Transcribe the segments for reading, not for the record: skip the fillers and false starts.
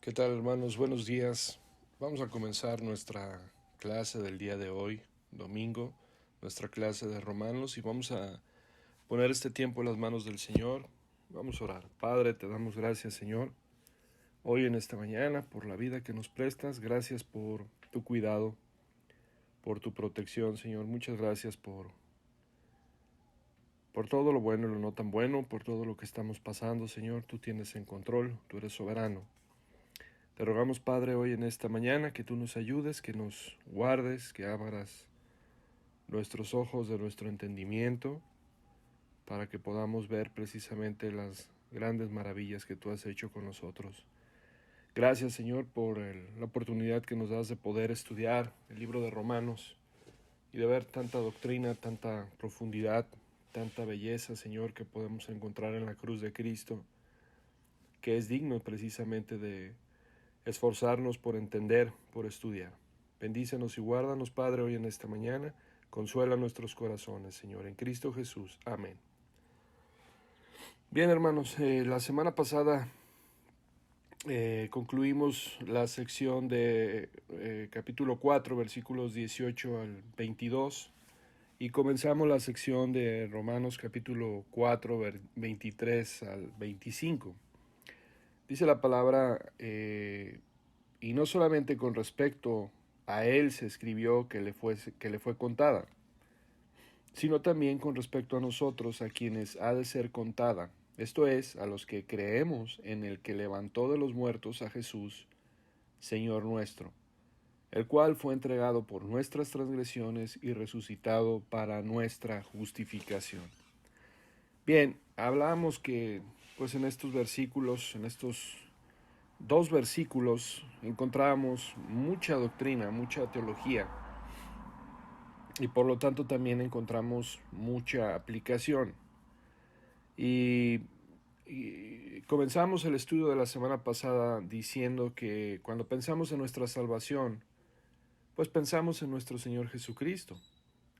¿Qué tal, hermanos? Buenos días. Vamos a comenzar nuestra clase del día de hoy, domingo, nuestra clase de Romanos, y vamos a poner este tiempo en las manos del Señor. Vamos a orar. Padre, te damos gracias, Señor, hoy en esta mañana por la vida que nos prestas. Gracias por tu cuidado, por tu protección, Señor. Muchas gracias por todo lo bueno y lo no tan bueno, por todo lo que estamos pasando, Señor. Tú tienes en control, tú eres soberano. Te rogamos, Padre, hoy en esta mañana que tú nos ayudes, que nos guardes, que abras nuestros ojos de nuestro entendimiento para que podamos ver precisamente las grandes maravillas que tú has hecho con nosotros. Gracias, Señor, por la oportunidad que nos das de poder estudiar el libro de Romanos y de ver tanta doctrina, tanta profundidad, tanta belleza, Señor, que podemos encontrar en la cruz de Cristo, que es digno precisamente de esforzarnos por entender, por estudiar. Bendícenos y guárdanos, Padre, hoy en esta mañana. Consuela nuestros corazones, Señor, en Cristo Jesús. Amén. Bien, hermanos, la semana pasada concluimos la sección de capítulo 4, versículos 18 al 22, y comenzamos la sección de Romanos capítulo 4, 23 al 25. Dice la palabra, y no solamente con respecto a él se escribió que le fue contada, sino también con respecto a nosotros, a quienes ha de ser contada, esto es, a los que creemos en el que levantó de los muertos a Jesús, Señor nuestro, el cual fue entregado por nuestras transgresiones y resucitado para nuestra justificación. Bien, hablamos que pues en estos versículos, en estos dos versículos, encontramos mucha doctrina, mucha teología, y por lo tanto también encontramos mucha aplicación. Y comenzamos el estudio de la semana pasada diciendo que cuando pensamos en nuestra salvación, pues pensamos en nuestro Señor Jesucristo,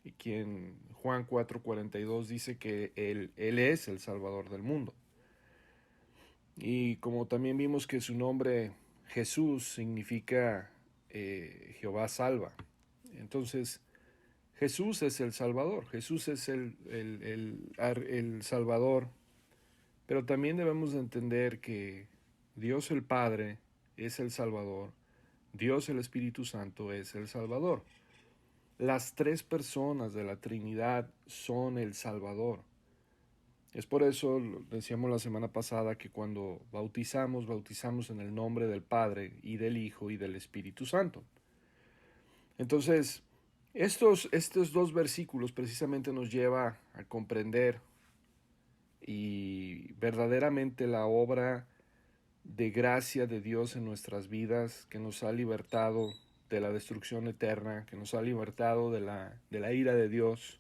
y quien Juan 4:42 dice que Él es el Salvador del mundo. Y como también vimos que su nombre Jesús significa Jehová salva. Entonces, Jesús es el Salvador, Jesús es el Salvador, pero también debemos de entender que Dios el Padre es el Salvador, Dios el Espíritu Santo es el Salvador. Las tres personas de la Trinidad son el Salvador. Es por eso, decíamos la semana pasada, que cuando bautizamos en el nombre del Padre y del Hijo y del Espíritu Santo. Entonces, estos dos versículos precisamente nos lleva a comprender y verdaderamente la obra de gracia de Dios en nuestras vidas, que nos ha libertado de la destrucción eterna, que nos ha libertado de la ira de Dios.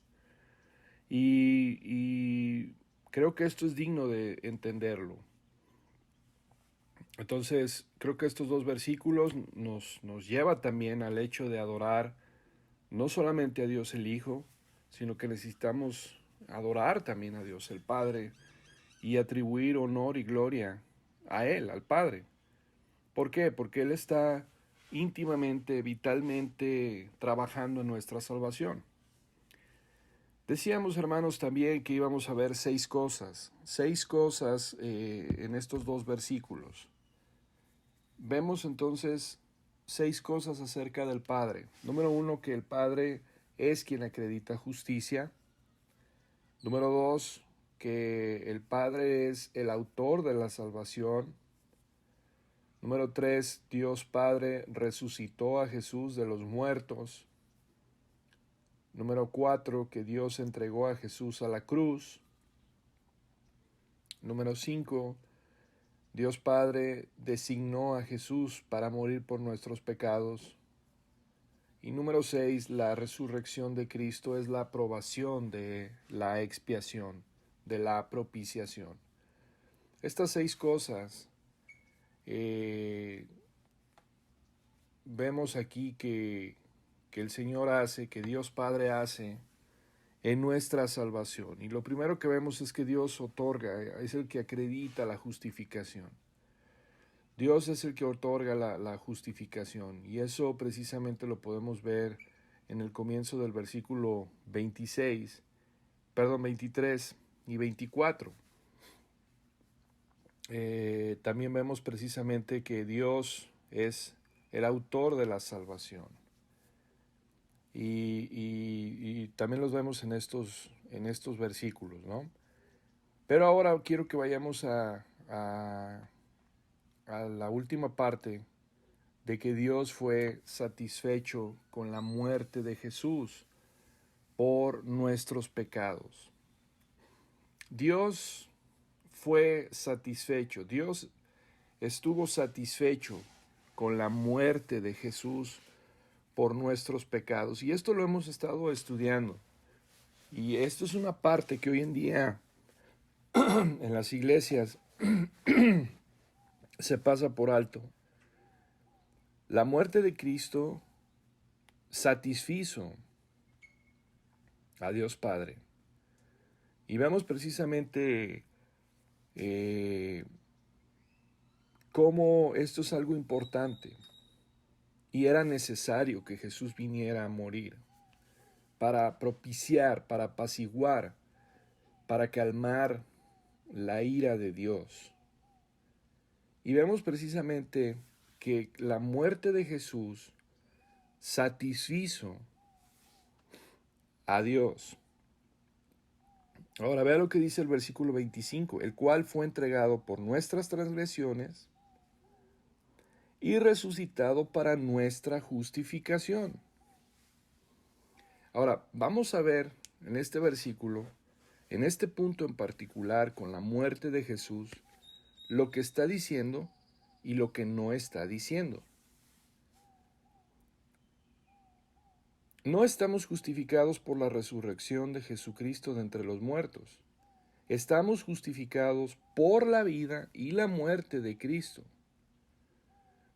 Y creo que esto es digno de entenderlo. Entonces, creo que estos dos versículos nos lleva también al hecho de adorar no solamente a Dios el Hijo, sino que necesitamos adorar también a Dios el Padre y atribuir honor y gloria a Él, al Padre. ¿Por qué? Porque Él está íntimamente, vitalmente trabajando en nuestra salvación. Decíamos, hermanos, también que íbamos a ver seis cosas en estos dos versículos. Vemos entonces seis cosas acerca del Padre. Número uno, que el Padre es quien acredita justicia. Número dos, que el Padre es el autor de la salvación. Número tres, Dios Padre resucitó a Jesús de los muertos. Número cuatro, que Dios entregó a Jesús a la cruz. Número cinco, Dios Padre designó a Jesús para morir por nuestros pecados. Y número 6, la resurrección de Cristo es la aprobación de la expiación, de la propiciación. Estas seis cosas vemos aquí que el Señor hace, que Dios Padre hace en nuestra salvación. Y lo primero que vemos es que Dios otorga, es el que acredita la justificación. Dios es el que otorga la justificación, y eso precisamente lo podemos ver en el comienzo del versículo 23 y 24. También vemos precisamente que Dios es el autor de la salvación. Y también los vemos en estos versículos, ¿no? Pero ahora quiero que vayamos a la última parte de que Dios fue satisfecho con la muerte de Jesús por nuestros pecados. Dios fue satisfecho, Dios estuvo satisfecho con la muerte de Jesús por nuestros pecados. Y esto lo hemos estado estudiando. Y esto es una parte que hoy en día en las iglesias se pasa por alto. La muerte de Cristo satisfizo a Dios Padre. Y vemos precisamente cómo esto es algo importante. Y era necesario que Jesús viniera a morir para propiciar, para apaciguar, para calmar la ira de Dios. Y vemos precisamente que la muerte de Jesús satisfizo a Dios. Ahora vea lo que dice el versículo 25, el cual fue entregado por nuestras transgresiones y resucitado para nuestra justificación. Ahora, vamos a ver en este versículo, en este punto en particular, con la muerte de Jesús, lo que está diciendo y lo que no está diciendo. No estamos justificados por la resurrección de Jesucristo de entre los muertos. Estamos justificados por la vida y la muerte de Cristo.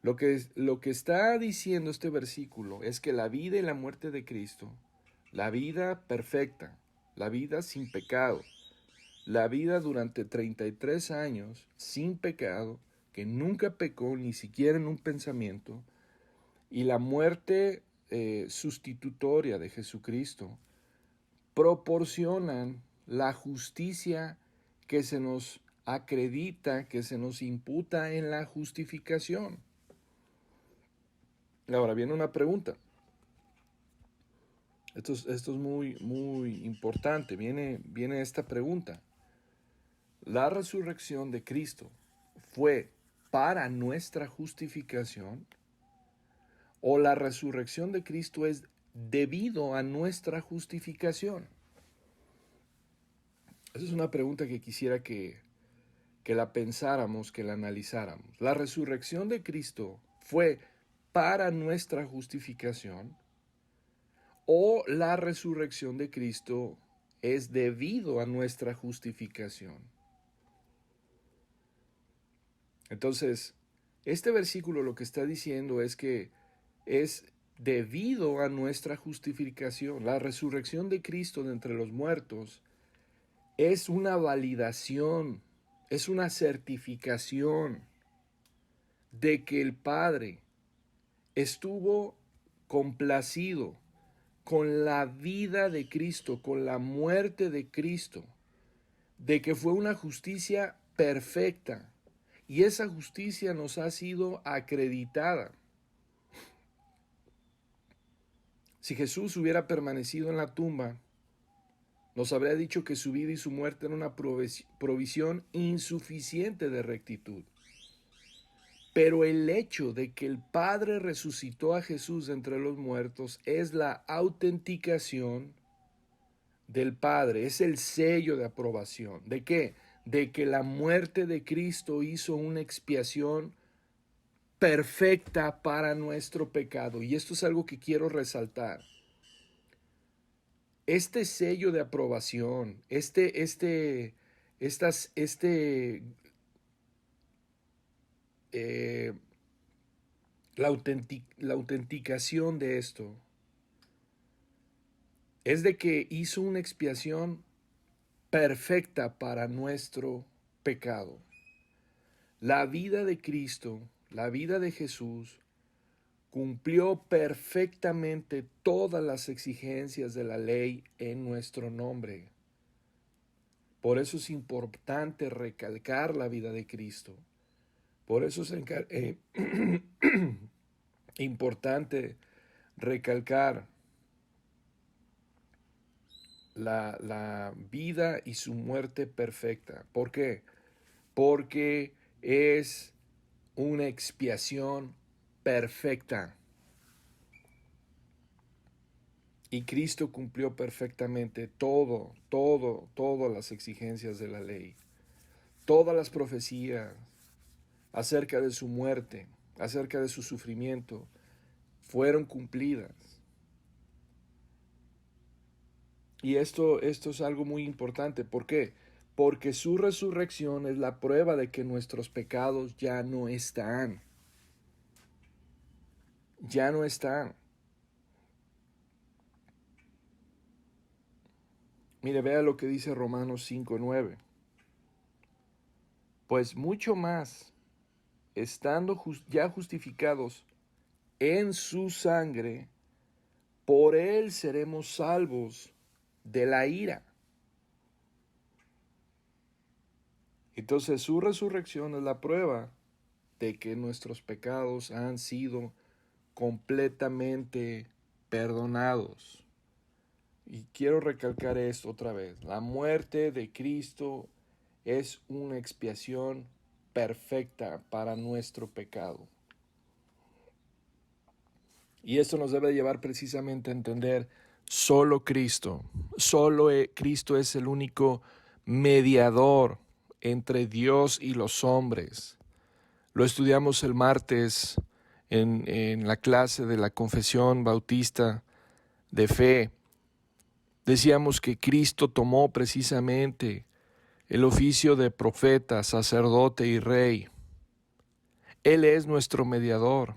Lo que está diciendo este versículo es que la vida y la muerte de Cristo, la vida perfecta, la vida sin pecado, la vida durante 33 años sin pecado, que nunca pecó ni siquiera en un pensamiento, y la muerte sustitutoria de Jesucristo, proporcionan la justicia que se nos acredita, que se nos imputa en la justificación. Ahora viene una pregunta. Esto es muy importante. Viene esta pregunta. ¿La resurrección de Cristo fue para nuestra justificación? ¿O la resurrección de Cristo es debido a nuestra justificación? Esa es una pregunta que quisiera que la pensáramos, que la analizáramos. ¿La resurrección de Cristo fue para nuestra justificación? ¿O la resurrección de Cristo es debido a nuestra justificación? Entonces, este versículo lo que está diciendo es que es debido a nuestra justificación. La resurrección de Cristo de entre los muertos es una validación, es una certificación de que el Padre estuvo complacido con la vida de Cristo, con la muerte de Cristo, de que fue una justicia perfecta, y esa justicia nos ha sido acreditada. Si Jesús hubiera permanecido en la tumba, nos habría dicho que su vida y su muerte eran una provisión insuficiente de rectitud. Pero el hecho de que el Padre resucitó a Jesús entre los muertos es la autenticación del Padre, es el sello de aprobación. ¿De qué? De que la muerte de Cristo hizo una expiación perfecta para nuestro pecado. Y esto es algo que quiero resaltar. Este sello de aprobación, eh, la autenticación de esto es de que hizo una expiación perfecta para nuestro pecado. La vida de Cristo, la vida de Jesús, cumplió perfectamente todas las exigencias de la ley en nuestro nombre. Por eso es importante recalcar la vida de Cristo. Por eso es importante recalcar la vida y su muerte perfecta. ¿Por qué? Porque es una expiación perfecta. Y Cristo cumplió perfectamente todas las exigencias de la ley. Todas las profecías acerca de su muerte, acerca de su sufrimiento, fueron cumplidas. Y esto es algo muy importante. ¿Por qué? Porque su resurrección es la prueba de que nuestros pecados ya no están. Ya no están. Mire, vea lo que dice Romanos 5:9. Pues mucho más, estando ya justificados en su sangre, por él seremos salvos de la ira. Entonces su resurrección es la prueba de que nuestros pecados han sido completamente perdonados. Y quiero recalcar esto otra vez. La muerte de Cristo es una expiación perfecta para nuestro pecado. Y esto nos debe llevar precisamente a entender solo Cristo. Solo Cristo es el único mediador entre Dios y los hombres. Lo estudiamos el martes en la clase de la confesión bautista de fe. Decíamos que Cristo tomó precisamente el oficio de profeta, sacerdote y rey. Él es nuestro mediador.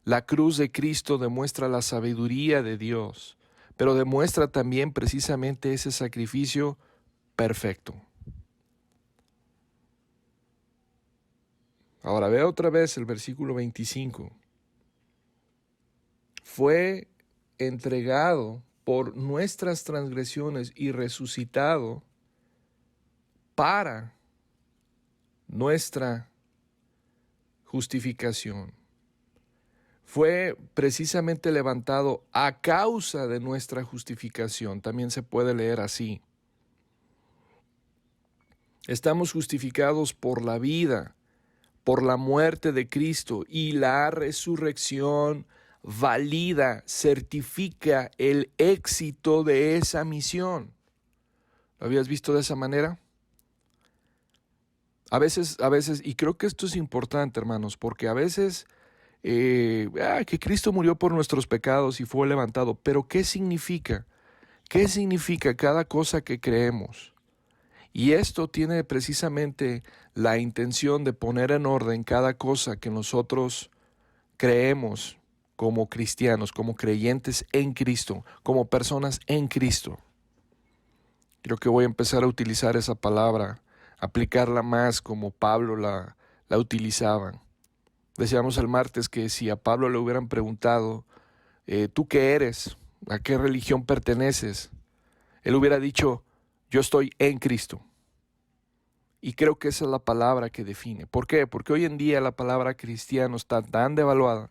La cruz de Cristo demuestra la sabiduría de Dios, pero demuestra también precisamente ese sacrificio perfecto. Ahora vea otra vez el versículo 25. Fue entregado por nuestras transgresiones y resucitado para nuestra justificación. Fue precisamente levantado a causa de nuestra justificación. También se puede leer así. Estamos justificados por la vida, por la muerte de Cristo, y la resurrección valida, certifica el éxito de esa misión. ¿Lo habías visto de esa manera? A veces, y creo que esto es importante, hermanos, porque a veces que Cristo murió por nuestros pecados y fue levantado, pero ¿qué significa? ¿Qué significa cada cosa que creemos? Y esto tiene precisamente la intención de poner en orden cada cosa que nosotros creemos como cristianos, como creyentes en Cristo, como personas en Cristo. Creo que voy a empezar a utilizar esa palabra, aplicarla más como Pablo la utilizaba. Decíamos el martes que si a Pablo le hubieran preguntado, ¿tú qué eres? ¿A qué religión perteneces? Él hubiera dicho, yo estoy en Cristo. Y creo que esa es la palabra que define. ¿Por qué? Porque hoy en día la palabra cristiano está tan devaluada,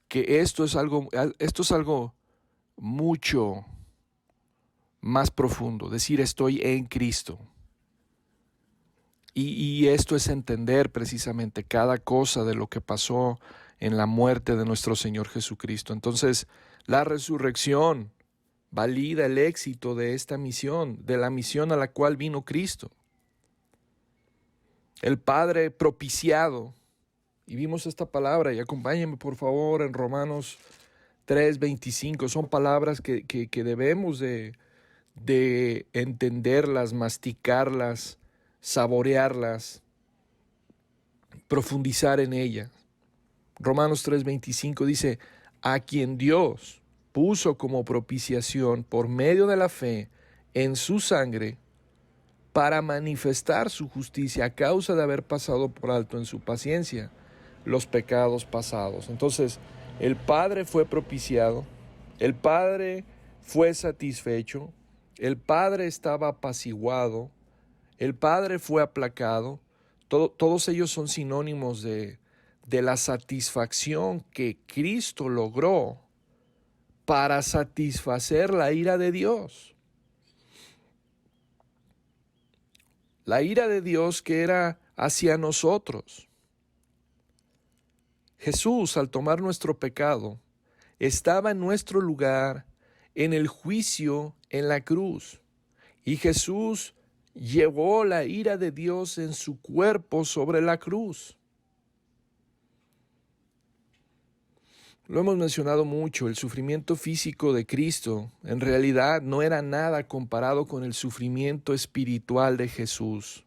que esto es algo mucho más profundo. Decir estoy en Cristo. Y esto es entender precisamente cada cosa de lo que pasó en la muerte de nuestro Señor Jesucristo. Entonces, la resurrección valida el éxito de esta misión, de la misión a la cual vino Cristo. El Padre propiciado, y vimos esta palabra, y acompáñenme por favor en Romanos 3:25, son palabras que debemos de entenderlas, masticarlas, saborearlas, profundizar en ellas. Romanos 3:25 dice, a quien Dios puso como propiciación por medio de la fe en su sangre para manifestar su justicia a causa de haber pasado por alto en su paciencia los pecados pasados. Entonces, el Padre fue propiciado, el Padre fue satisfecho, el Padre estaba apaciguado, el Padre fue aplacado. Todos ellos son sinónimos de la satisfacción que Cristo logró para satisfacer la ira de Dios. La ira de Dios que era hacia nosotros. Jesús, al tomar nuestro pecado, estaba en nuestro lugar en el juicio en la cruz. Y Jesús llevó la ira de Dios en su cuerpo sobre la cruz. Lo hemos mencionado mucho, el sufrimiento físico de Cristo en realidad no era nada comparado con el sufrimiento espiritual de Jesús.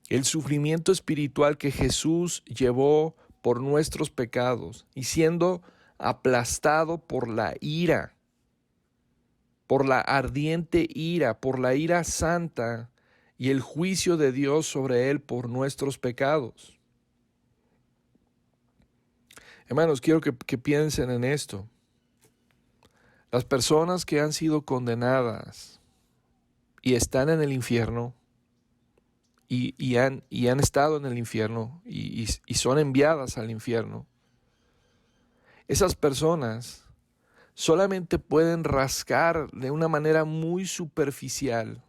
El sufrimiento espiritual que Jesús llevó por nuestros pecados y siendo aplastado por la ira, por la ardiente ira, por la ira santa y el juicio de Dios sobre él por nuestros pecados. Hermanos, quiero que piensen en esto. Las personas que han sido condenadas y están en el infierno y han estado en el infierno y son enviadas al infierno, esas personas solamente pueden rascar de una manera muy superficial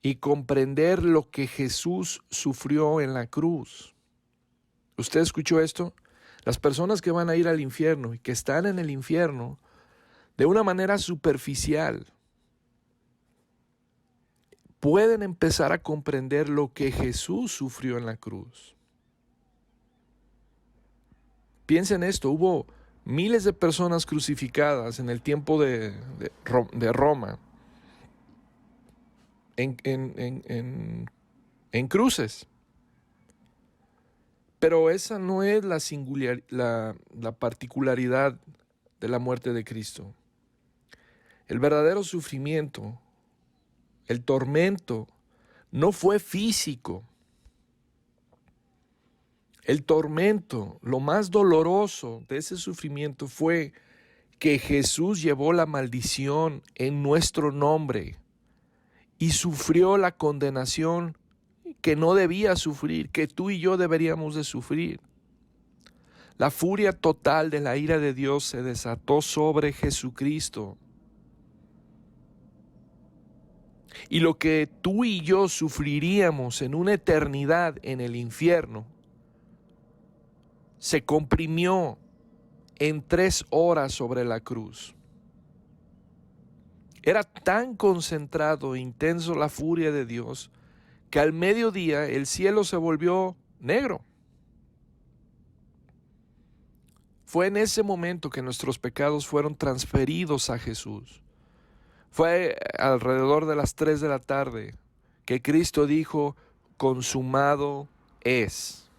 y comprender lo que Jesús sufrió en la cruz. ¿Usted escuchó esto? Las personas que van a ir al infierno y que están en el infierno de una manera superficial pueden empezar a comprender lo que Jesús sufrió en la cruz. Piensen esto, hubo miles de personas crucificadas en el tiempo de Roma en cruces. Pero esa no es la particularidad de la muerte de Cristo. El verdadero sufrimiento, el tormento, no fue físico. El tormento, lo más doloroso de ese sufrimiento fue que Jesús llevó la maldición en nuestro nombre y sufrió la condenación que no debía sufrir, que tú y yo deberíamos de sufrir. La furia total de la ira de Dios se desató sobre Jesucristo. Y lo que tú y yo sufriríamos en una eternidad en el infierno, se comprimió en 3 horas sobre la cruz. Era tan concentrado e intenso la furia de Dios que al mediodía el cielo se volvió negro. Fue en ese momento que nuestros pecados fueron transferidos a Jesús. Fue alrededor de las 3 de la tarde que Cristo dijo, consumado es.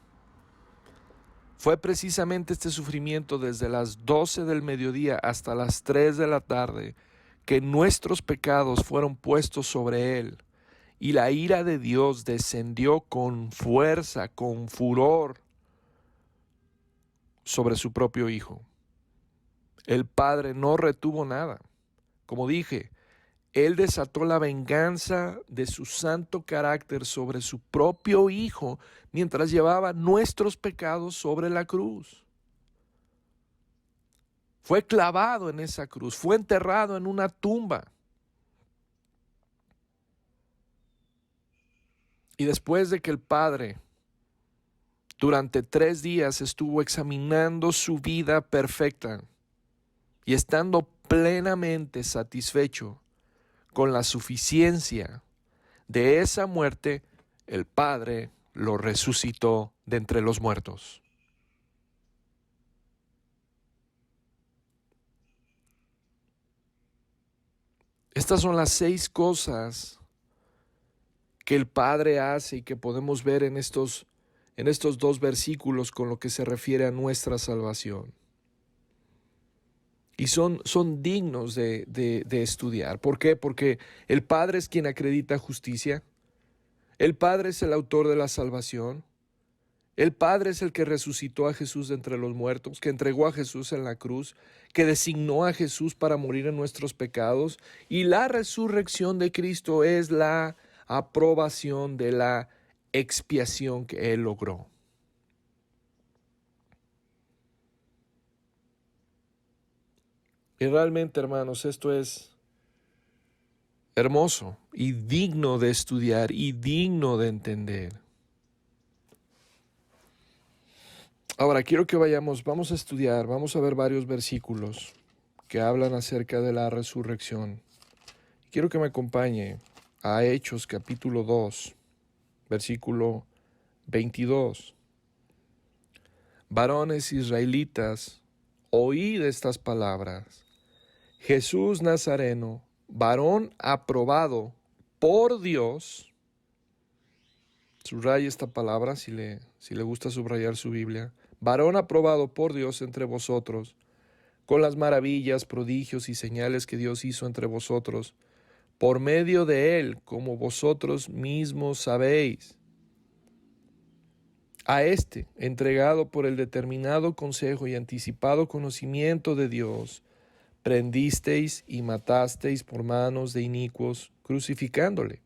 Fue precisamente este sufrimiento desde las 12 del mediodía hasta las 3 de la tarde que nuestros pecados fueron puestos sobre él y la ira de Dios descendió con fuerza, con furor sobre su propio Hijo. El Padre no retuvo nada. Como dije, Él desató la venganza de su santo carácter sobre su propio Hijo mientras llevaba nuestros pecados sobre la cruz. Fue clavado en esa cruz, fue enterrado en una tumba. Y después de que el Padre durante 3 días estuvo examinando su vida perfecta y estando plenamente satisfecho con la suficiencia de esa muerte, el Padre lo resucitó de entre los muertos. Estas son las 6 cosas que el Padre hace y que podemos ver en estos 2 versículos con lo que se refiere a nuestra salvación. y son dignos de estudiar. ¿Por qué? Porque el Padre es quien acredita justicia, el Padre es el autor de la salvación, el Padre es el que resucitó a Jesús de entre los muertos, que entregó a Jesús en la cruz, que designó a Jesús para morir en nuestros pecados, y la resurrección de Cristo es la aprobación de la expiación que Él logró. Y realmente, hermanos, esto es hermoso y digno de estudiar y digno de entender. Ahora, quiero que vamos a estudiar, vamos a ver varios versículos que hablan acerca de la resurrección. Quiero que me acompañe a Hechos capítulo 2, versículo 22. Varones israelitas, oíd estas palabras. Jesús Nazareno, varón aprobado por Dios. Subraya esta palabra si le gusta subrayar su Biblia. Varón aprobado por Dios entre vosotros, con las maravillas, prodigios y señales que Dios hizo entre vosotros, por medio de él, como vosotros mismos sabéis. A este, entregado por el determinado consejo y anticipado conocimiento de Dios, prendisteis y matasteis por manos de inicuos, crucificándole,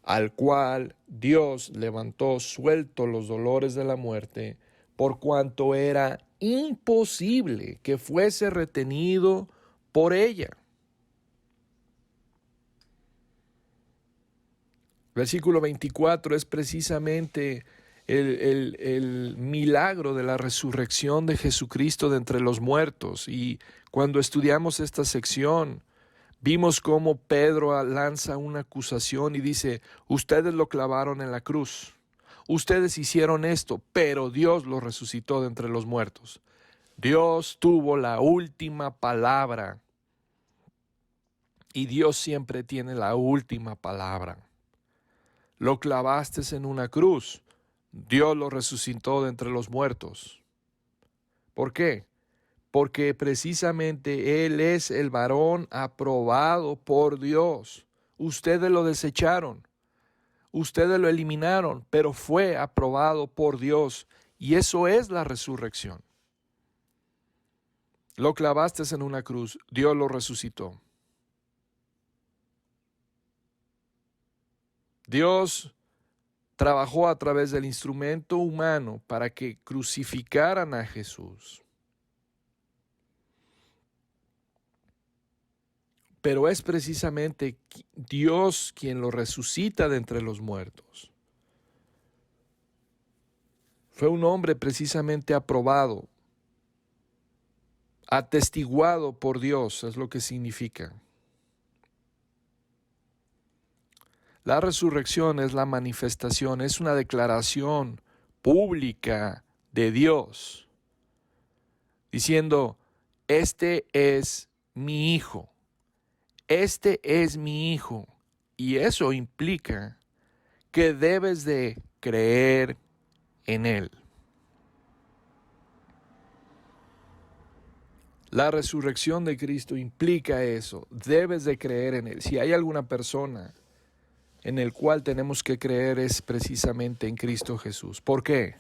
al cual Dios levantó suelto los dolores de la muerte, por cuanto era imposible que fuese retenido por ella. Versículo 24 es precisamente el milagro de la resurrección de Jesucristo de entre los muertos. Y cuando estudiamos esta sección, vimos cómo Pedro lanza una acusación y dice, ustedes lo clavaron en la cruz, ustedes hicieron esto, pero Dios lo resucitó de entre los muertos. Dios tuvo la última palabra y Dios siempre tiene la última palabra. Lo clavaste en una cruz, Dios lo resucitó de entre los muertos. ¿Por qué? Porque precisamente Él es el varón aprobado por Dios. Ustedes lo desecharon, ustedes lo eliminaron, pero fue aprobado por Dios. Y eso es la resurrección. Lo clavaste en una cruz, Dios lo resucitó. Dios trabajó a través del instrumento humano para que crucificaran a Jesús. Pero es precisamente Dios quien lo resucita de entre los muertos. Fue un hombre precisamente aprobado, atestiguado por Dios, es lo que significa. La resurrección es la manifestación, es una declaración pública de Dios, diciendo, este es mi hijo. Este es mi hijo, y eso implica que debes de creer en él. La resurrección de Cristo implica eso, debes de creer en él. Si hay alguna persona en el cual tenemos que creer es precisamente en Cristo Jesús. ¿Por qué?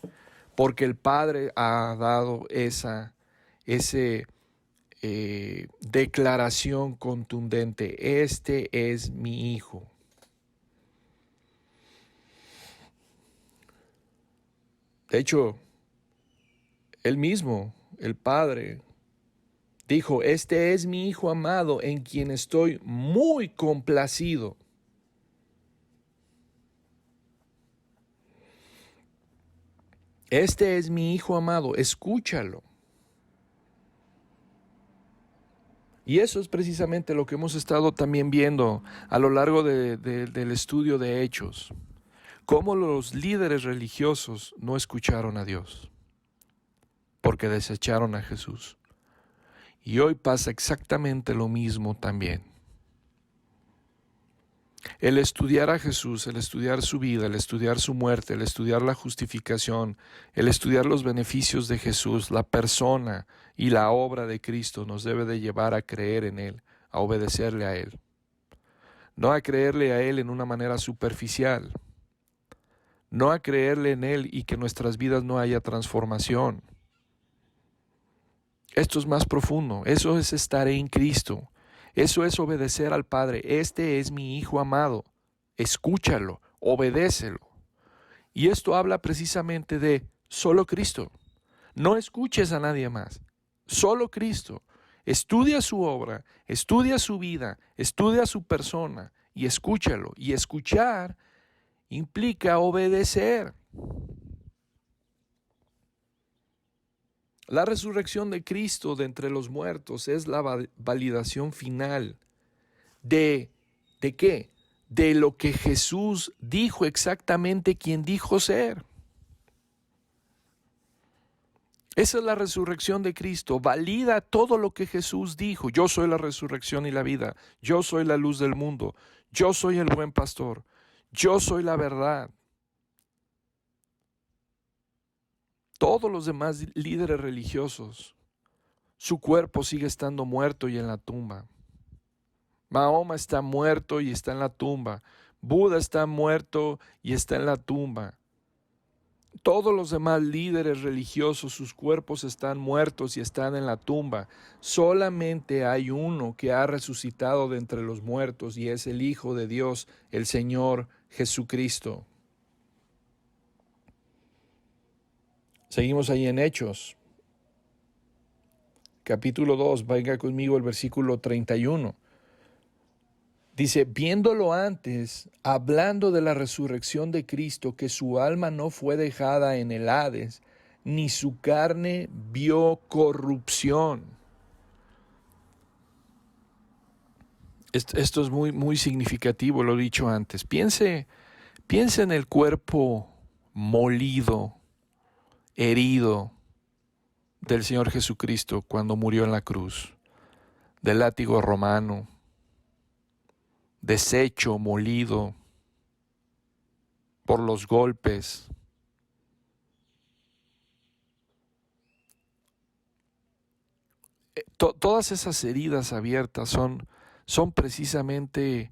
Porque el Padre ha dado esa declaración contundente, este es mi hijo. De hecho, él mismo, el Padre, dijo, este es mi hijo amado en quien estoy muy complacido. Este es mi hijo amado, escúchalo. Y eso es precisamente lo que hemos estado también viendo a lo largo del estudio de Hechos. Cómo los líderes religiosos no escucharon a Dios, porque desecharon a Jesús. Y hoy pasa exactamente lo mismo también. El estudiar a Jesús, el estudiar su vida, el estudiar su muerte, el estudiar la justificación, el estudiar los beneficios de Jesús, la persona y la obra de Cristo nos debe de llevar a creer en Él, a obedecerle a Él. No a creerle a Él en una manera superficial, no a creerle en Él y que en nuestras vidas no haya transformación. Esto es más profundo, eso es estar en Cristo. Eso es obedecer al Padre. Este es mi Hijo amado. Escúchalo, obedécelo. Y esto habla precisamente de solo Cristo. No escuches a nadie más. Solo Cristo. Estudia su obra, estudia su vida, estudia su persona y escúchalo. Y escuchar implica obedecer. La resurrección de Cristo de entre los muertos es la validación final ¿de qué? De lo que Jesús dijo exactamente quien dijo ser. Esa es la resurrección de Cristo. Valida todo lo que Jesús dijo. Yo soy la resurrección y la vida. Yo soy la luz del mundo. Yo soy el buen pastor. Yo soy la verdad. Todos los demás líderes religiosos, su cuerpo sigue estando muerto y en la tumba. Mahoma está muerto y está en la tumba. Buda está muerto y está en la tumba. Todos los demás líderes religiosos, sus cuerpos están muertos y están en la tumba. Solamente hay uno que ha resucitado de entre los muertos y es el Hijo de Dios, el Señor Jesucristo. Seguimos ahí en Hechos, capítulo 2, venga conmigo el versículo 31. Dice, viéndolo antes, hablando de la resurrección de Cristo, que su alma no fue dejada en el Hades, ni su carne vio corrupción. Esto es muy significativo, lo he dicho antes. Piense en el cuerpo molido, herido del Señor Jesucristo cuando murió en la cruz, del látigo romano, deshecho, molido por los golpes. Todas esas heridas abiertas son precisamente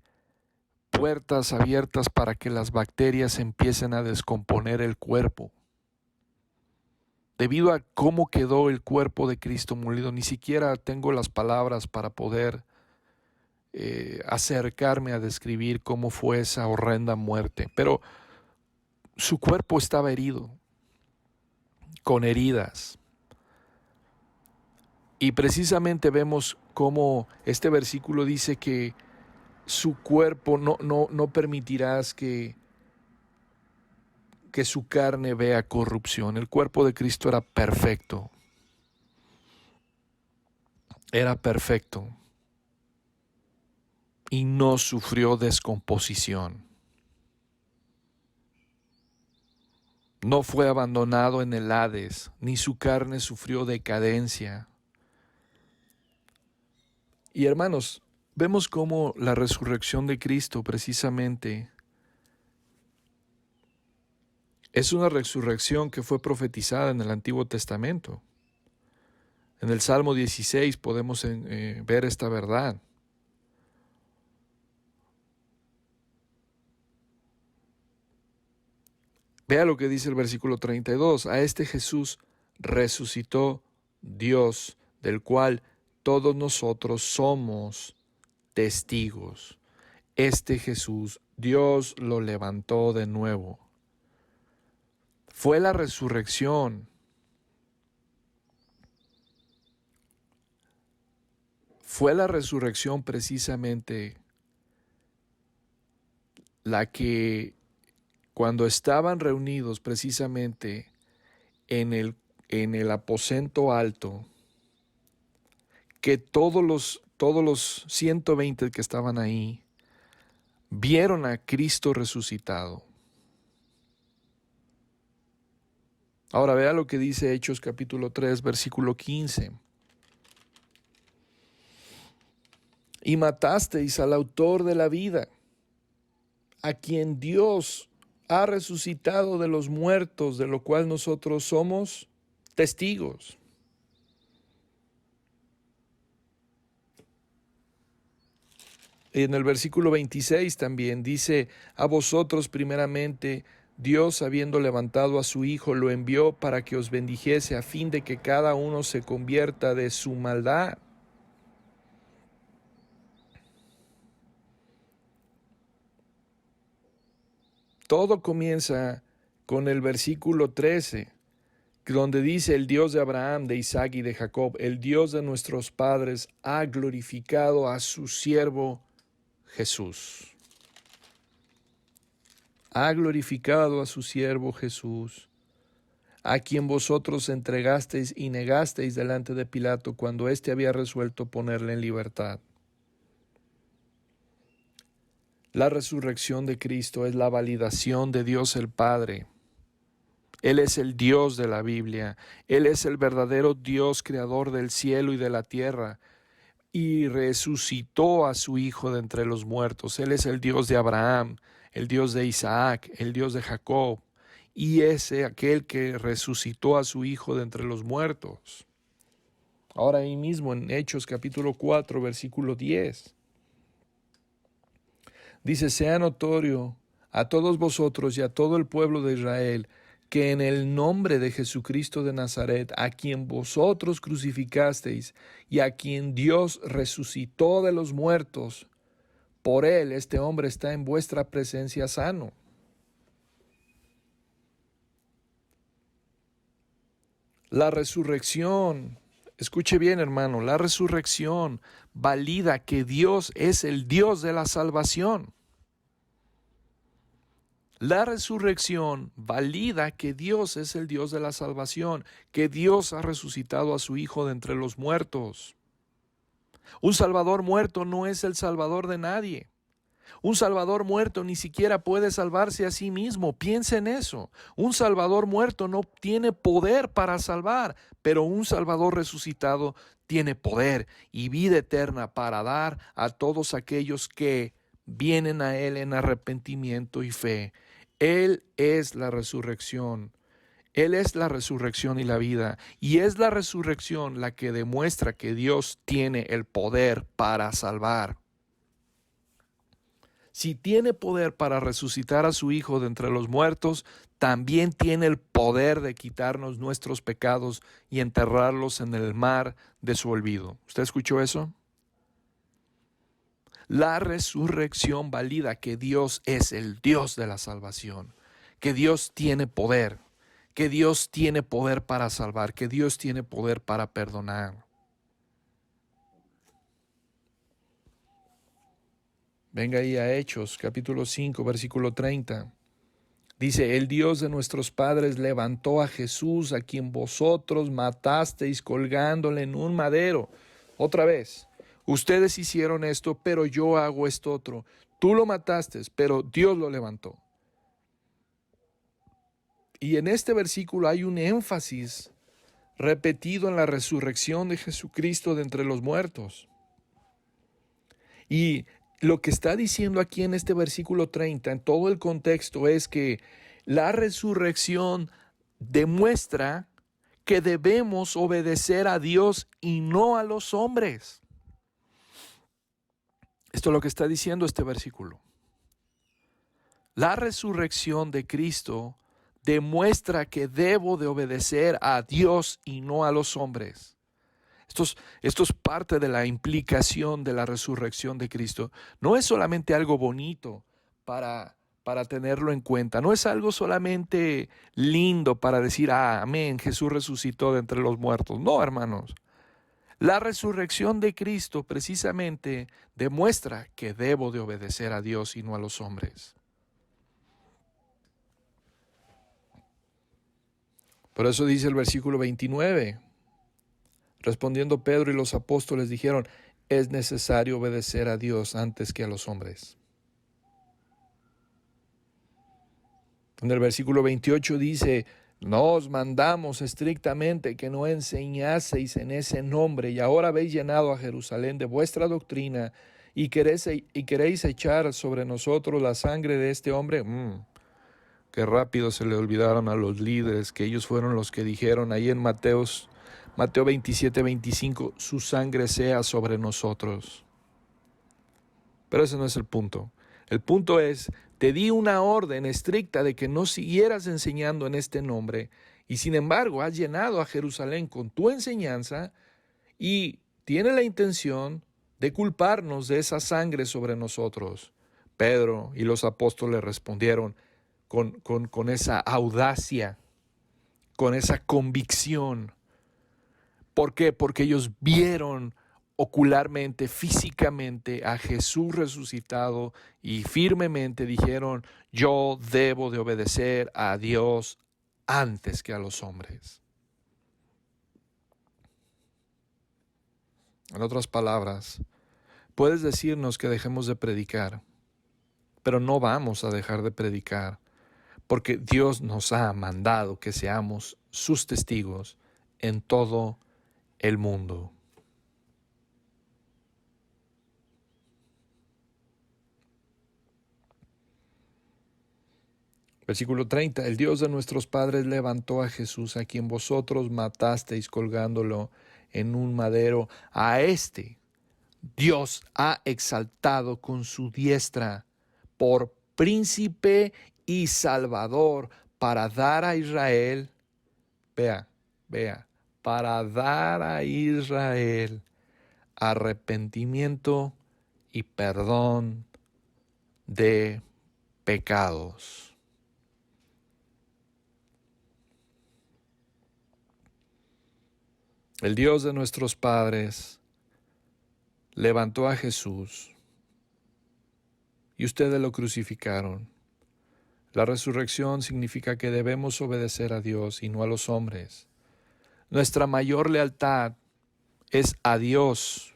puertas abiertas para que las bacterias empiecen a descomponer el cuerpo. Debido a cómo quedó el cuerpo de Cristo molido, ni siquiera tengo las palabras para poder acercarme a describir cómo fue esa horrenda muerte. Pero su cuerpo estaba herido, con heridas. Y precisamente vemos cómo este versículo dice que su cuerpo no permitirás que su carne vea corrupción. El cuerpo de Cristo era perfecto. Era perfecto. Y no sufrió descomposición. No fue abandonado en el Hades, ni su carne sufrió decadencia. Y hermanos, vemos cómo la resurrección de Cristo precisamente es una resurrección que fue profetizada en el Antiguo Testamento. En el Salmo 16 podemos ver esta verdad. Vea lo que dice el versículo 32. A este Jesús resucitó Dios, del cual todos nosotros somos testigos. Este Jesús, Dios lo levantó de nuevo. Fue la resurrección. Fue la resurrección precisamente la que cuando estaban reunidos precisamente en el aposento alto, que todos los 120 que estaban ahí vieron a Cristo resucitado. Ahora vea lo que dice Hechos capítulo 3, versículo 15. Y matasteis al autor de la vida, a quien Dios ha resucitado de los muertos, de lo cual nosotros somos testigos. En el versículo 26 también dice: a vosotros primeramente Dios, habiendo levantado a su Hijo, lo envió para que os bendijese, a fin de que cada uno se convierta de su maldad. Todo comienza con el versículo 13, donde dice: el Dios de Abraham, de Isaac y de Jacob, el Dios de nuestros padres, ha glorificado a su siervo Jesús. Ha glorificado a su siervo Jesús, a quien vosotros entregasteis y negasteis delante de Pilato cuando éste había resuelto ponerle en libertad. La resurrección de Cristo es la validación de Dios el Padre. Él es el Dios de la Biblia. Él es el verdadero Dios, creador del cielo y de la tierra, y resucitó a su Hijo de entre los muertos. Él es el Dios de Abraham, el Dios de Isaac, el Dios de Jacob, y es aquel que resucitó a su Hijo de entre los muertos. Ahora ahí mismo en Hechos capítulo 4, versículo 10, dice: sea notorio a todos vosotros y a todo el pueblo de Israel que en el nombre de Jesucristo de Nazaret, a quien vosotros crucificasteis y a quien Dios resucitó de los muertos, por él este hombre está en vuestra presencia sano. La resurrección, escuche bien, hermano, la resurrección valida que Dios es el Dios de la salvación. La resurrección valida que Dios es el Dios de la salvación, que Dios ha resucitado a su Hijo de entre los muertos. Un Salvador muerto no es el Salvador de nadie. Un Salvador muerto ni siquiera puede salvarse a sí mismo. Piensa en eso. Un Salvador muerto no tiene poder para salvar, pero un Salvador resucitado tiene poder y vida eterna para dar a todos aquellos que vienen a Él en arrepentimiento y fe. Él es la resurrección. Él es la resurrección y la vida. Y es la resurrección la que demuestra que Dios tiene el poder para salvar. Si tiene poder para resucitar a su Hijo de entre los muertos, también tiene el poder de quitarnos nuestros pecados y enterrarlos en el mar de su olvido. ¿Usted escuchó eso? La resurrección valida que Dios es el Dios de la salvación, que Dios tiene poder, que Dios tiene poder para salvar, que Dios tiene poder para perdonar. Venga ahí a Hechos, capítulo 5, versículo 30. Dice: el Dios de nuestros padres levantó a Jesús, a quien vosotros matasteis colgándole en un madero. Otra vez, ustedes hicieron esto, pero yo hago esto otro. Tú lo mataste, pero Dios lo levantó. Y en este versículo hay un énfasis repetido en la resurrección de Jesucristo de entre los muertos. Y lo que está diciendo aquí en este versículo 30, en todo el contexto, es que la resurrección demuestra que debemos obedecer a Dios y no a los hombres. Esto es lo que está diciendo este versículo. La resurrección de Cristo demuestra que debo de obedecer a Dios y no a los hombres. Esto es parte de la implicación de la resurrección de Cristo. No es solamente algo bonito para tenerlo en cuenta. No es algo solamente lindo para decir: amén, Jesús resucitó de entre los muertos. No, hermanos. La resurrección de Cristo precisamente demuestra que debo de obedecer a Dios y no a los hombres. Por eso dice el versículo 29. Respondiendo Pedro y los apóstoles dijeron: es necesario obedecer a Dios antes que a los hombres. En el versículo 28 dice: no os mandamos estrictamente que no enseñaseis en ese nombre, y ahora habéis llenado a Jerusalén de vuestra doctrina, queréis echar sobre nosotros la sangre de este hombre. Qué rápido se le olvidaron a los líderes que ellos fueron los que dijeron ahí en Mateo 27:25, su sangre sea sobre nosotros. Pero ese no es el punto. El punto es, te di una orden estricta de que no siguieras enseñando en este nombre, y sin embargo has llenado a Jerusalén con tu enseñanza y tiene la intención de culparnos de esa sangre sobre nosotros. Pedro y los apóstoles respondieron con esa audacia, con esa convicción. ¿Por qué? Porque ellos vieron ocularmente, físicamente a Jesús resucitado y firmemente dijeron, yo debo de obedecer a Dios antes que a los hombres. En otras palabras, puedes decirnos que dejemos de predicar, pero no vamos a dejar de predicar, porque Dios nos ha mandado que seamos sus testigos en todo el mundo. Versículo 30, el Dios de nuestros padres levantó a Jesús, a quien vosotros matasteis colgándolo en un madero. A este Dios ha exaltado con su diestra por príncipe y salvador para dar a Israel, vea, para dar a Israel arrepentimiento y perdón de pecados. El Dios de nuestros padres levantó a Jesús y ustedes lo crucificaron. La resurrección significa que debemos obedecer a Dios y no a los hombres. Nuestra mayor lealtad es a Dios,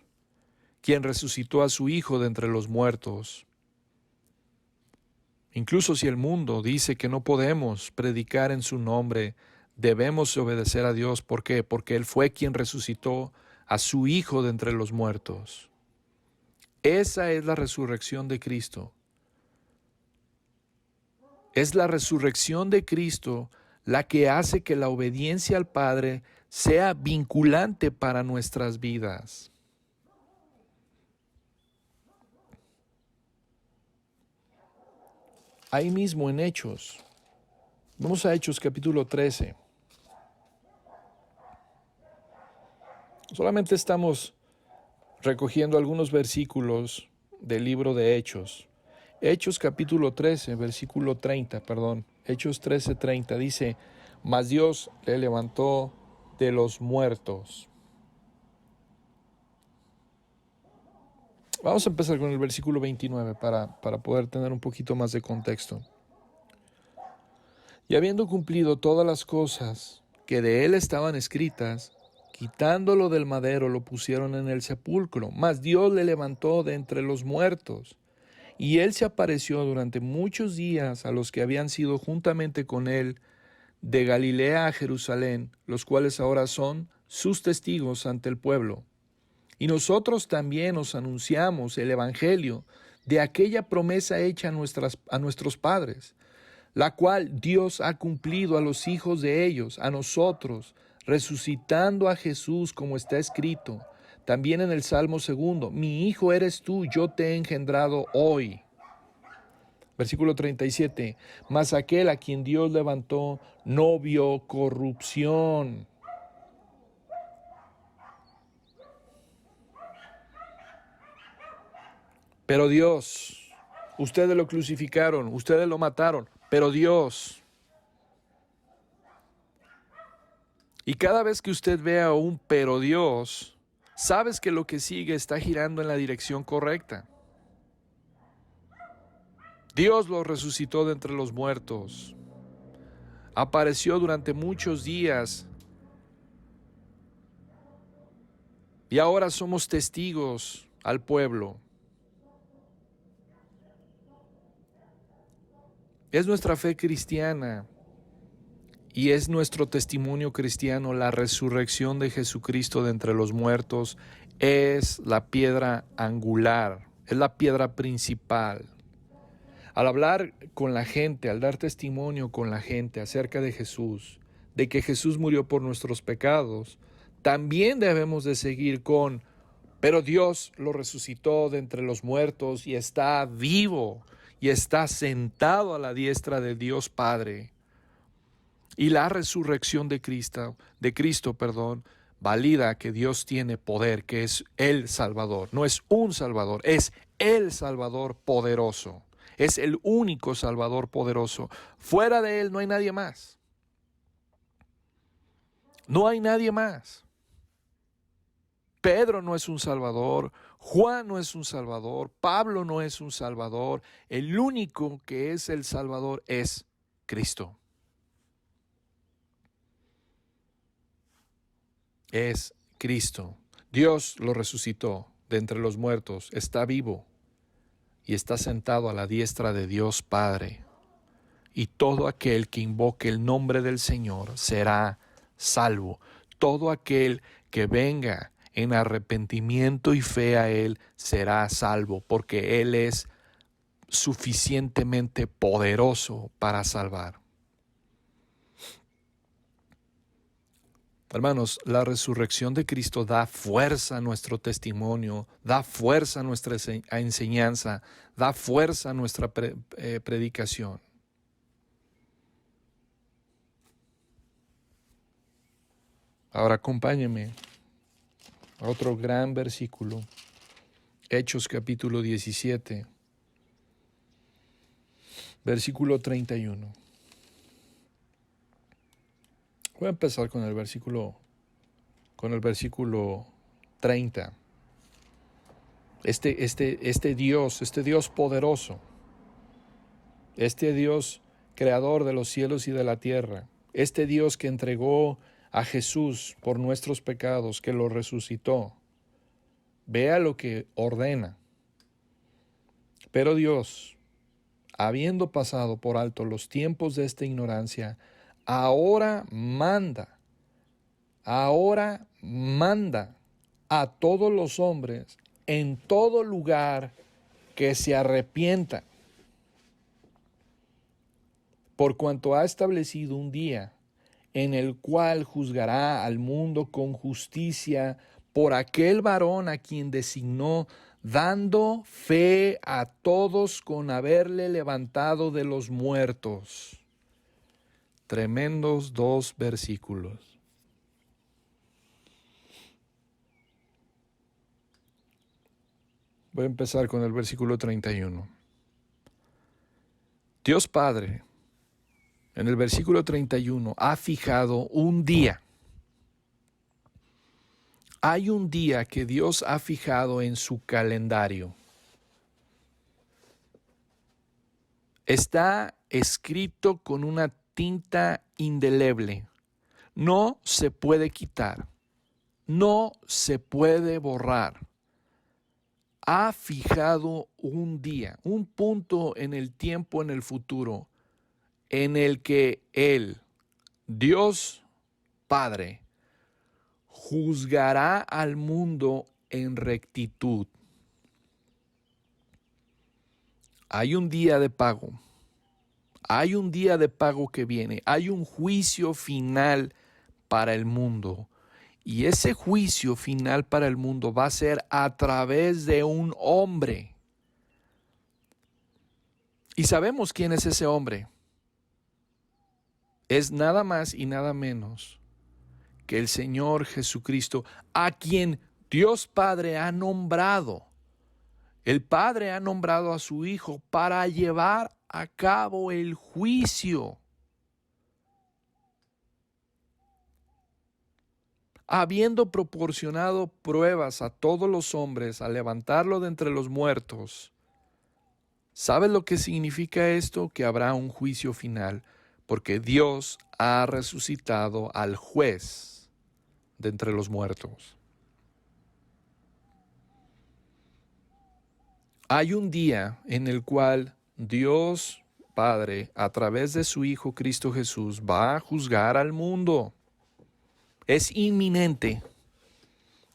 quien resucitó a su Hijo de entre los muertos. Incluso si el mundo dice que no podemos predicar en su nombre, debemos obedecer a Dios. ¿Por qué? Porque Él fue quien resucitó a su Hijo de entre los muertos. Esa es la resurrección de Cristo. Es la resurrección de Cristo la que hace que la obediencia al Padre sea vinculante para nuestras vidas. Ahí mismo en Hechos, vamos a Hechos capítulo 13. Solamente estamos recogiendo algunos versículos del libro de Hechos. Hechos capítulo 13, versículo 30, Hechos 13:30 dice, mas Dios le levantó de los muertos. Vamos a empezar con el versículo 29 para poder tener un poquito más de contexto. Y habiendo cumplido todas las cosas que de él estaban escritas, quitándolo del madero lo pusieron en el sepulcro, mas Dios le levantó de entre los muertos. Y él se apareció durante muchos días a los que habían sido juntamente con él de Galilea a Jerusalén, los cuales ahora son sus testigos ante el pueblo. Y nosotros también os anunciamos el evangelio de aquella promesa hecha a nuestros padres, la cual Dios ha cumplido a los hijos de ellos, a nosotros, resucitando a Jesús como está escrito, también en el Salmo 2, mi hijo eres tú, yo te he engendrado hoy. Versículo 37, mas aquel a quien Dios levantó no vio corrupción. Pero Dios, ustedes lo crucificaron, ustedes lo mataron, pero Dios. Y cada vez que usted vea un pero Dios, sabes que lo que sigue está girando en la dirección correcta. Dios lo resucitó de entre los muertos. Apareció durante muchos días. Y ahora somos testigos al pueblo. Es nuestra fe cristiana y es nuestro testimonio cristiano. La resurrección de Jesucristo de entre los muertos es la piedra angular es la piedra principal. Al hablar con la gente, al dar testimonio con la gente acerca de Jesús, de que Jesús murió por nuestros pecados, también debemos de seguir con: pero Dios lo resucitó de entre los muertos y está vivo y está sentado a la diestra de Dios Padre. Y la resurrección de Cristo, valida que Dios tiene poder, que es el Salvador. No es un Salvador, es el Salvador poderoso. Es el único Salvador poderoso. Fuera de Él no hay nadie más. No hay nadie más. Pedro no es un Salvador, Juan no es un Salvador, Pablo no es un Salvador. El único que es el Salvador es Cristo. Es Cristo. Dios lo resucitó de entre los muertos, está vivo y está sentado a la diestra de Dios Padre. Y todo aquel que invoque el nombre del Señor será salvo. Todo aquel que venga en arrepentimiento y fe a Él será salvo, porque Él es suficientemente poderoso para salvar. Hermanos, la resurrección de Cristo da fuerza a nuestro testimonio, da fuerza a nuestra enseñanza, da fuerza a nuestra predicación. Ahora acompáñenme a otro gran versículo, Hechos capítulo 17, versículo 31. Voy a empezar con el versículo 30. Este Dios poderoso, este Dios creador de los cielos y de la tierra, este Dios que entregó a Jesús por nuestros pecados, que lo resucitó, vea lo que ordena. Pero Dios, habiendo pasado por alto los tiempos de esta ignorancia, ahora manda a todos los hombres en todo lugar que se arrepientan, por cuanto ha establecido un día en el cual juzgará al mundo con justicia por aquel varón a quien designó, dando fe a todos con haberle levantado de los muertos. Tremendos 2 versículos. Voy a empezar con el versículo 31. Dios Padre, en el versículo 31, ha fijado un día. Hay un día que Dios ha fijado en su calendario. Está escrito con una tinta indeleble. No se puede quitar. No se puede borrar. Ha fijado un día, un punto en el tiempo, en el futuro, en el que Él, Dios Padre, juzgará al mundo en rectitud. Hay un día de pago. Hay un día de pago que viene. Hay un juicio final para el mundo. Y ese juicio final para el mundo va a ser a través de un hombre. Y sabemos quién es ese hombre. Es nada más y nada menos que el Señor Jesucristo, a quien Dios Padre ha nombrado. El Padre ha nombrado a su Hijo para llevar a cabo el juicio. Habiendo proporcionado pruebas a todos los hombres al levantarlo de entre los muertos. ¿Sabes lo que significa esto? Que habrá un juicio final, porque Dios ha resucitado al juez de entre los muertos. Hay un día en el cual Dios Padre, a través de su Hijo Cristo Jesús, va a juzgar al mundo. Es inminente.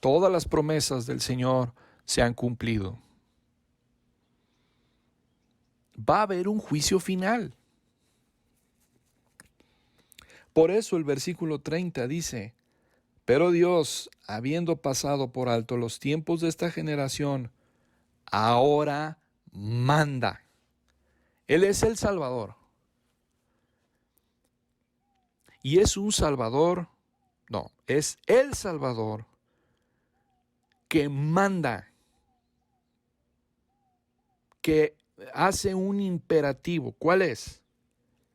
Todas las promesas del Señor se han cumplido. Va a haber un juicio final. Por eso el versículo 30 dice, pero Dios, habiendo pasado por alto los tiempos de esta generación, ahora manda. Él es el Salvador. Y es un Salvador, no, es el Salvador que manda, que hace un imperativo. ¿Cuál es?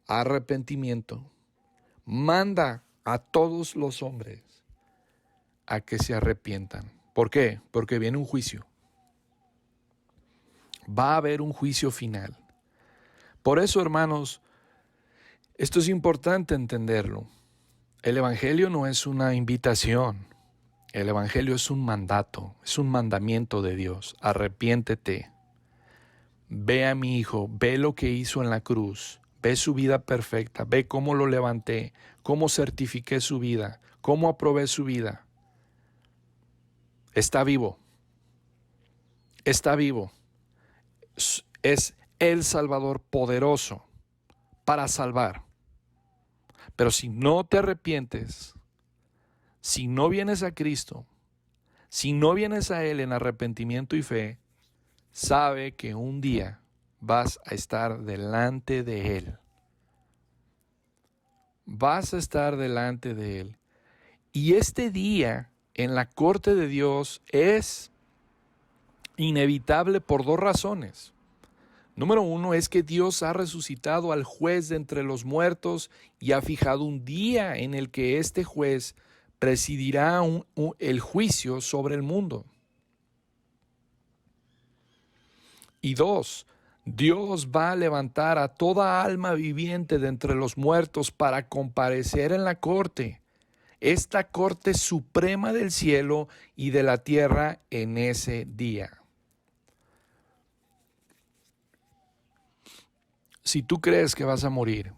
Arrepentimiento. Manda a todos los hombres a que se arrepientan. ¿Por qué? Porque viene un juicio. Va a haber un juicio final. Por eso, hermanos, esto es importante entenderlo. El Evangelio no es una invitación. El Evangelio es un mandato, es un mandamiento de Dios. Arrepiéntete. Ve a mi Hijo, ve lo que hizo en la cruz, ve su vida perfecta, ve cómo lo levanté, cómo certifiqué su vida, cómo aprobé su vida. Está vivo. Está vivo. Es el Salvador poderoso para salvar. Pero si no te arrepientes, si no vienes a Cristo, si no vienes a Él en arrepentimiento y fe, sabe que un día vas a estar delante de Él. Vas a estar delante de Él. Y este día en la corte de Dios es inevitable por dos razones. Número uno es que Dios ha resucitado al juez de entre los muertos y ha fijado un día en el que este juez presidirá el juicio sobre el mundo. Y dos, Dios va a levantar a toda alma viviente de entre los muertos para comparecer en la corte, esta corte suprema del cielo y de la tierra en ese día. Si tú crees que vas a morir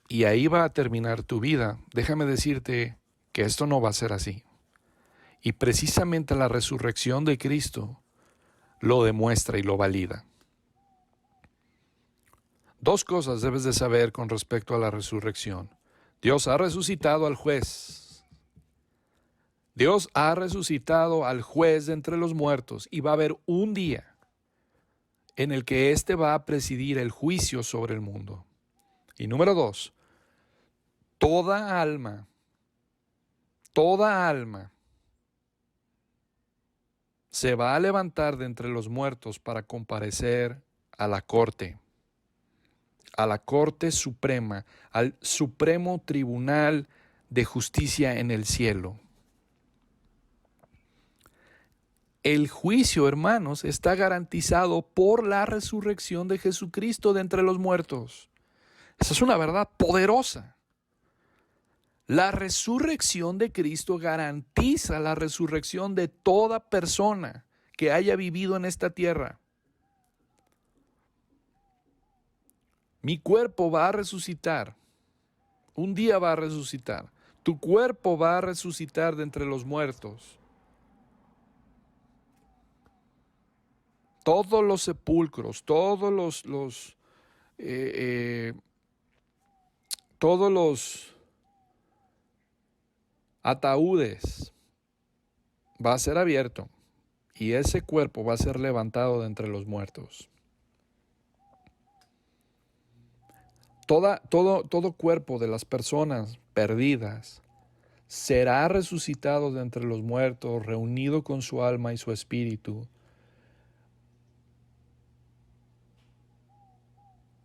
y ahí va a terminar tu vida, déjame decirte que esto no va a ser así. Y precisamente la resurrección de Cristo lo demuestra y lo valida. Dos cosas debes de saber con respecto a la resurrección. Dios ha resucitado al juez. Dios ha resucitado al juez de entre los muertos y va a haber un día en el que éste va a presidir el juicio sobre el mundo. Y número dos, toda alma se va a levantar de entre los muertos para comparecer a la corte suprema, al supremo tribunal de justicia en el cielo. El juicio, hermanos, está garantizado por la resurrección de Jesucristo de entre los muertos. Esa es una verdad poderosa. La resurrección de Cristo garantiza la resurrección de toda persona que haya vivido en esta tierra. Mi cuerpo va a resucitar. Un día va a resucitar. Tu cuerpo va a resucitar de entre los muertos. Todos los sepulcros, todos los ataúdes va a ser abierto y ese cuerpo va a ser levantado de entre los muertos. Todo cuerpo de las personas perdidas será resucitado de entre los muertos, reunido con su alma y su espíritu.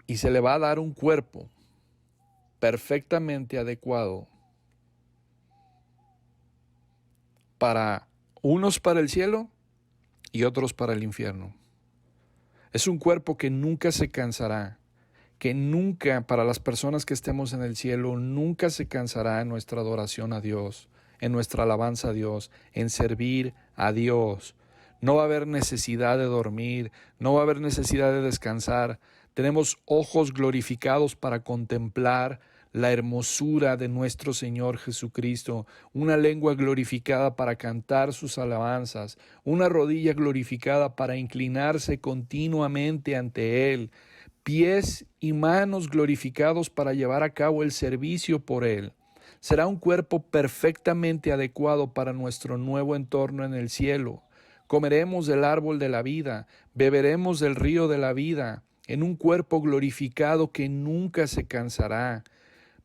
Y se le va a dar un cuerpo perfectamente adecuado para unos para el cielo y otros para el infierno. Es un cuerpo que nunca se cansará, que nunca, para las personas que estemos en el cielo, nunca se cansará en nuestra adoración a Dios, en nuestra alabanza a Dios, en servir a Dios. No va a haber necesidad de dormir, no va a haber necesidad de descansar. Tenemos ojos glorificados para contemplar la hermosura de nuestro Señor Jesucristo, una lengua glorificada para cantar sus alabanzas, una rodilla glorificada para inclinarse continuamente ante Él, pies y manos glorificados para llevar a cabo el servicio por Él. Será un cuerpo perfectamente adecuado para nuestro nuevo entorno en el cielo. Comeremos del árbol de la vida, beberemos del río de la vida, en un cuerpo glorificado que nunca se cansará.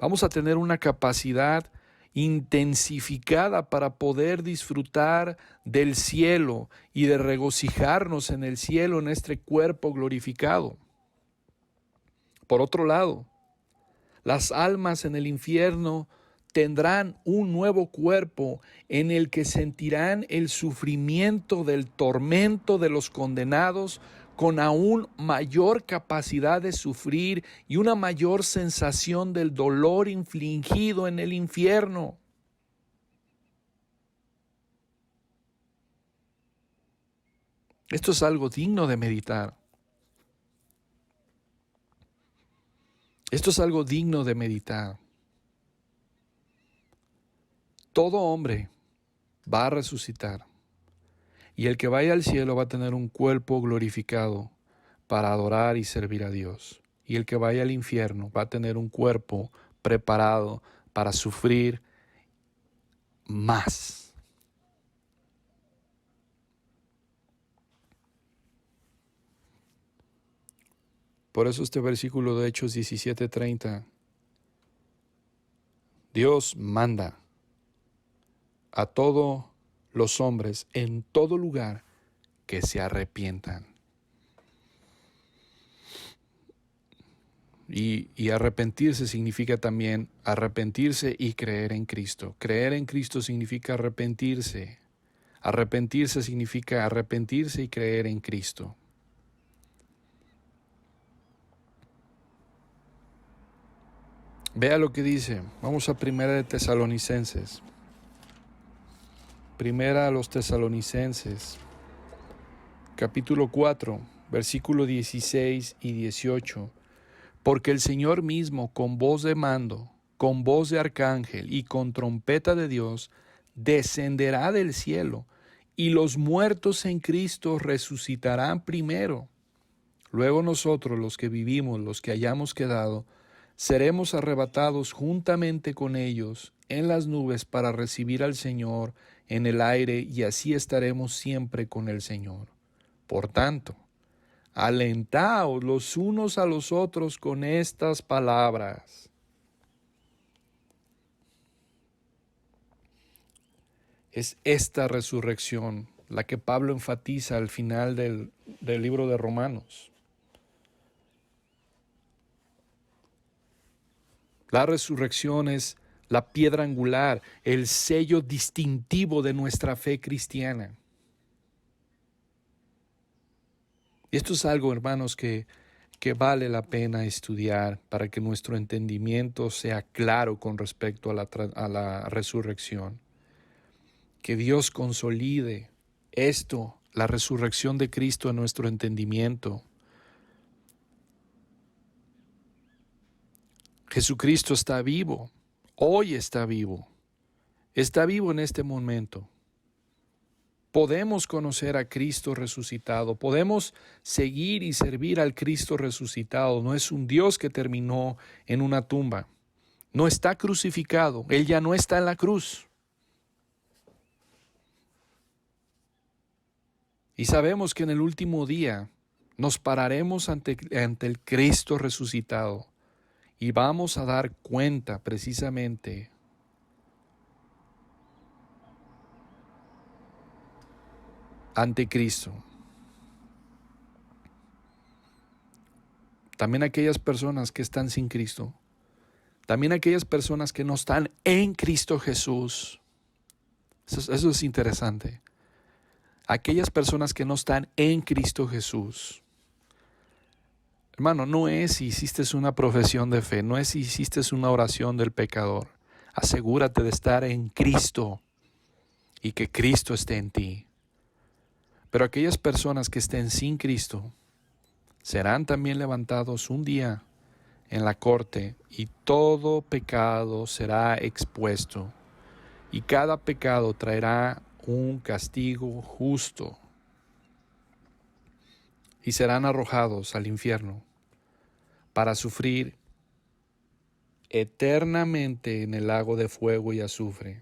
Vamos a tener una capacidad intensificada para poder disfrutar del cielo y de regocijarnos en el cielo, en este cuerpo glorificado. Por otro lado, las almas en el infierno tendrán un nuevo cuerpo en el que sentirán el sufrimiento del tormento de los condenados con aún mayor capacidad de sufrir y una mayor sensación del dolor infligido en el infierno. Esto es algo digno de meditar. Esto es algo digno de meditar. Todo hombre va a resucitar y el que vaya al cielo va a tener un cuerpo glorificado para adorar y servir a Dios. Y el que vaya al infierno va a tener un cuerpo preparado para sufrir más. Por eso este versículo de Hechos 17:30, Dios manda a todos los hombres en todo lugar que se arrepientan. Y arrepentirse significa también arrepentirse y creer en Cristo. Creer en Cristo significa arrepentirse. Arrepentirse significa arrepentirse y creer en Cristo. Vea lo que dice. Vamos a Primera de Tesalonicenses. Primera a los Tesalonicenses, capítulo 4, versículo 16 y 18. Porque el Señor mismo, con voz de mando, con voz de arcángel y con trompeta de Dios, descenderá del cielo, y los muertos en Cristo resucitarán primero. Luego nosotros, los que vivimos, los que hayamos quedado, seremos arrebatados juntamente con ellos en las nubes para recibir al Señor en el aire, y así estaremos siempre con el Señor. Por tanto, alentaos los unos a los otros con estas palabras. Es esta resurrección la que Pablo enfatiza al final del libro de Romanos. La resurrección es la piedra angular, el sello distintivo de nuestra fe cristiana. Y esto es algo, hermanos, que vale la pena estudiar para que nuestro entendimiento sea claro con respecto a la resurrección. Que Dios consolide esto, la resurrección de Cristo en nuestro entendimiento. Jesucristo está vivo, hoy está vivo en este momento. Podemos conocer a Cristo resucitado, podemos seguir y servir al Cristo resucitado. No es un Dios que terminó en una tumba, no está crucificado, Él ya no está en la cruz. Y sabemos que en el último día nos pararemos ante el Cristo resucitado y vamos a dar cuenta precisamente ante Cristo. También aquellas personas que están sin Cristo, también aquellas personas que no están en Cristo Jesús. Eso es interesante. Aquellas personas que no están en Cristo Jesús. Hermano, no es si hiciste una profesión de fe, no es si hiciste una oración del pecador. Asegúrate de estar en Cristo y que Cristo esté en ti. Pero aquellas personas que estén sin Cristo serán también levantados un día en la corte, y todo pecado será expuesto, y cada pecado traerá un castigo justo, y serán arrojados al infierno para sufrir eternamente en el lago de fuego y azufre.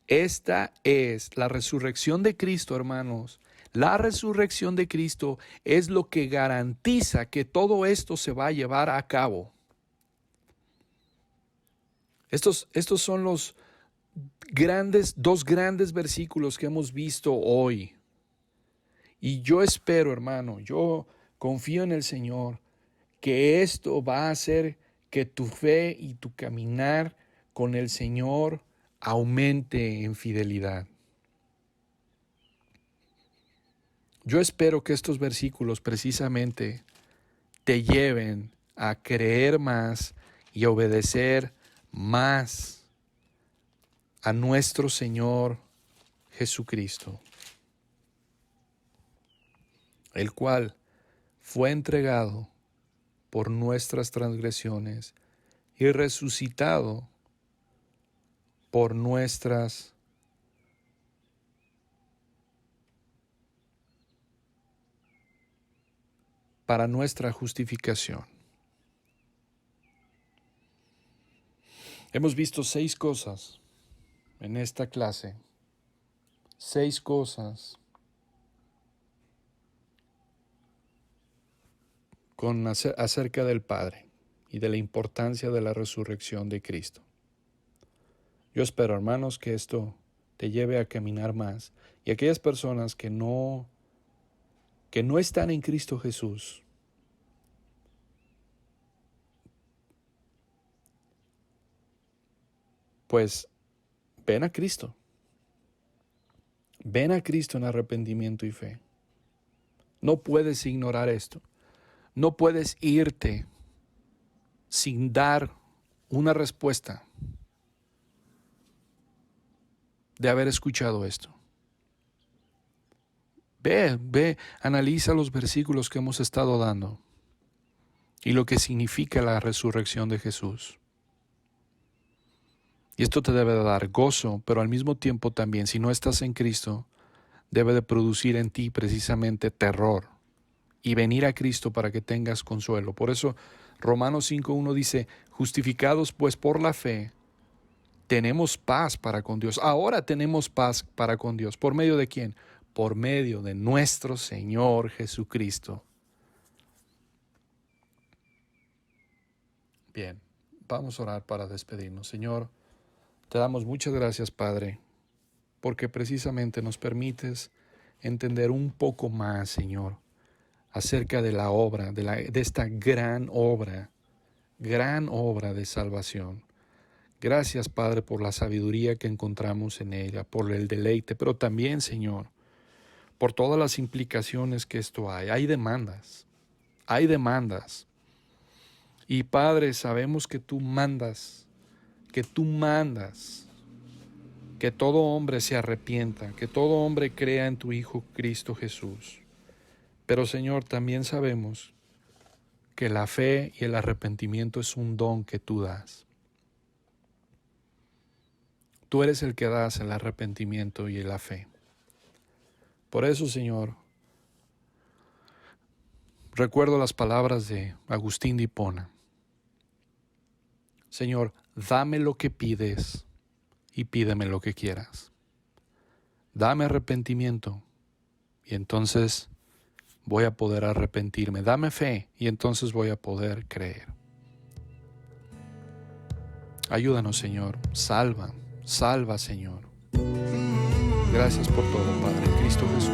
Esta es la resurrección de Cristo, hermanos. La resurrección de Cristo es lo que garantiza que todo esto se va a llevar a cabo. Estos son los dos grandes versículos que hemos visto hoy. Y yo espero, hermano, yo confío en el Señor, que esto va a hacer que tu fe y tu caminar con el Señor aumente en fidelidad. Yo espero que estos versículos precisamente te lleven a creer más y a obedecer más a nuestro Señor Jesucristo, el cual fue entregado por nuestras transgresiones y resucitado por para nuestra justificación. Hemos visto 6 cosas en esta clase, 6 cosas acerca del Padre y de la importancia de la resurrección de Cristo. Yo espero, hermanos, que esto te lleve a caminar más, y aquellas personas que no están en Cristo Jesús, pues ven a Cristo. Ven a Cristo en arrepentimiento y fe. No puedes ignorar esto. No puedes irte sin dar una respuesta de haber escuchado esto. Ve, analiza los versículos que hemos estado dando y lo que significa la resurrección de Jesús. Y esto te debe de dar gozo, pero al mismo tiempo también, si no estás en Cristo, debe de producir en ti precisamente terror y venir a Cristo para que tengas consuelo. Por eso Romanos 5:1 dice, justificados pues por la fe, tenemos paz para con Dios. Ahora tenemos paz para con Dios. ¿Por medio de quién? Por medio de nuestro Señor Jesucristo. Bien, vamos a orar para despedirnos. Señor, te damos muchas gracias, Padre, porque precisamente nos permites entender un poco más, Señor, acerca de la obra, de esta gran obra de salvación. Gracias, Padre, por la sabiduría que encontramos en ella, por el deleite, pero también, Señor, por todas las implicaciones que esto hay. Hay demandas. Y, Padre, sabemos que tú mandas que todo hombre se arrepienta, que todo hombre crea en tu Hijo Cristo Jesús. Pero, Señor, también sabemos que la fe y el arrepentimiento es un don que tú das. Tú eres el que das el arrepentimiento y la fe. Por eso, Señor, recuerdo las palabras de Agustín de Hipona. Señor, dame lo que pides y pídeme lo que quieras. Dame arrepentimiento y entonces voy a poder arrepentirme. Dame fe y entonces voy a poder creer. Ayúdanos, Señor. Salva, Señor. Gracias por todo, Padre, en Cristo Jesús.